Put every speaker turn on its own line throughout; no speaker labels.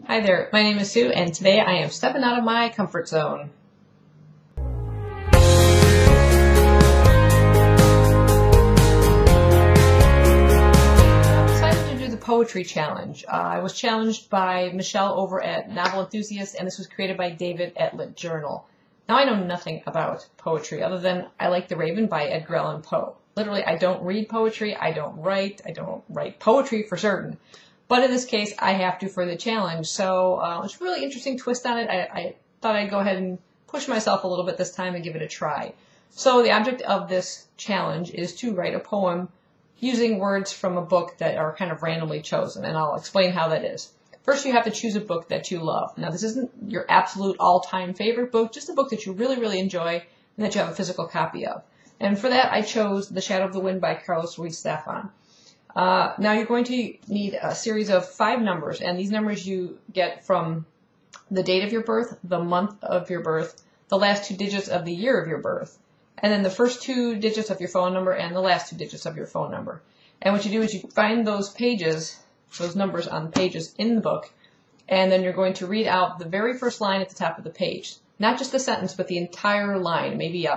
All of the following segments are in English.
Hi there, my name is Sue, and today I am stepping out of my comfort zone. I decided to do the poetry challenge. I was challenged by Michelle over at Novel Enthusiast, and this was created by David at Lit Journal. Now, I know nothing about poetry other than I like The Raven by Edgar Allan Poe. Literally, I don't read poetry, I don't write poetry for certain. But in this case, I have to for the challenge. So it's a really interesting twist on it. I thought I'd go ahead and push myself a little bit this time and give it a try. So the object of this challenge is to write a poem using words from a book that are kind of randomly chosen. And I'll explain how that is. First, you have to choose a book that you love. Now, this isn't your absolute all-time favorite book, just a book that you really, really enjoy and that you have a physical copy of. And for that, I chose The Shadow of the Wind by Carlos Ruiz Zafón. Now you're going to need a series of 5 numbers, and these numbers you get from the date of your birth, the month of your birth, the last 2 digits of the year of your birth, and then the first 2 digits of your phone number and the last 2 digits of your phone number. And what you do is you find those pages, those numbers on the pages in the book, and then you're going to read out the very first line at the top of the page. Not just the sentence, but the entire line. Maybe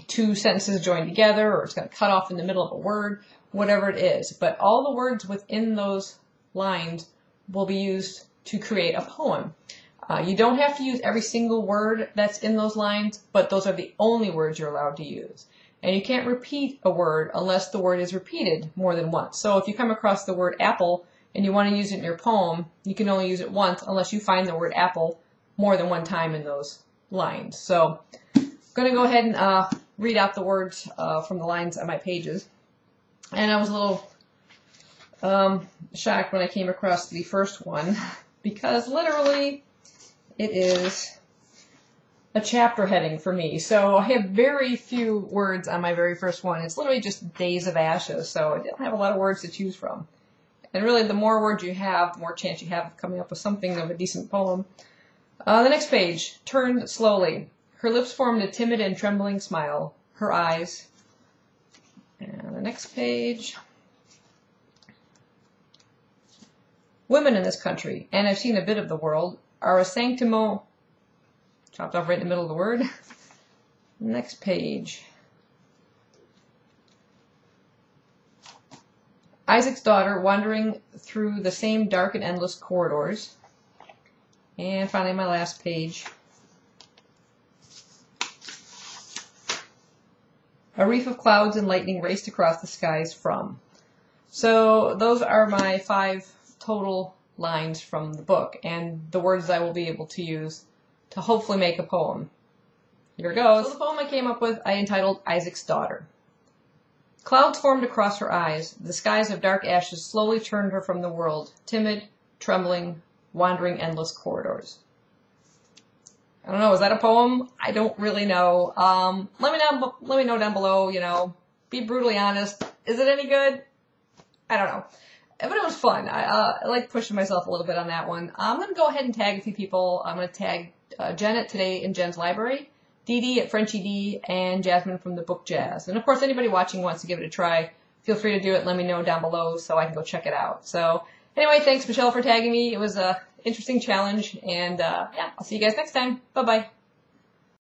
2 sentences joined together, or it's going to cut off in the middle of a word, whatever it is. But all the words within those lines will be used to create a poem. You don't have to use every single word that's in those lines, but those are the only words you're allowed to use. And you can't repeat a word unless the word is repeated more than once. So if you come across the word apple and you want to use it in your poem, you can only use it once unless you find the word apple more than one time in those lines. So I'm going to go ahead and read out the words from the lines on my pages. And I was a little shocked when I came across the first one because literally it is a chapter heading for me. So I have very few words on my very first one. It's literally just Days of Ashes, so I don't have a lot of words to choose from. And really, the more words you have, the more chance you have of coming up with something of a decent poem. The next page, turned slowly. Her lips formed a timid and trembling smile. Her eyes... And the next page. Women in this country, and I've seen a bit of the world, are a sanctimo... Chopped off right in the middle of the word. Next page. Isaac's daughter wandering through the same dark and endless corridors. And finally my last page. A reef of clouds and lightning raced across the skies from. So those are my 5 total lines from the book, and the words I will be able to use to hopefully make a poem. Here it goes. So the poem I came up with, I entitled Isaac's Daughter. Clouds formed across her eyes. The skies of dark ashes slowly turned her from the world, timid, trembling, wandering endless corridors. I don't know, is that a poem? I don't really know. Let me know down below, be brutally honest. Is it any good? I don't know. But it was fun. I like pushing myself a little bit on that one. I'm going to go ahead and tag a few people. I'm going to tag Jen at TodayInJensLibrary, Didi at frenchiedee, and Jasmine from TheBookJazz. And of course, anybody watching wants to give it a try, feel free to do it. Let me know down below so I can go check it out. So anyway, thanks Michelle for tagging me. It was an interesting challenge, and yeah, I'll see you guys next time. Bye-bye.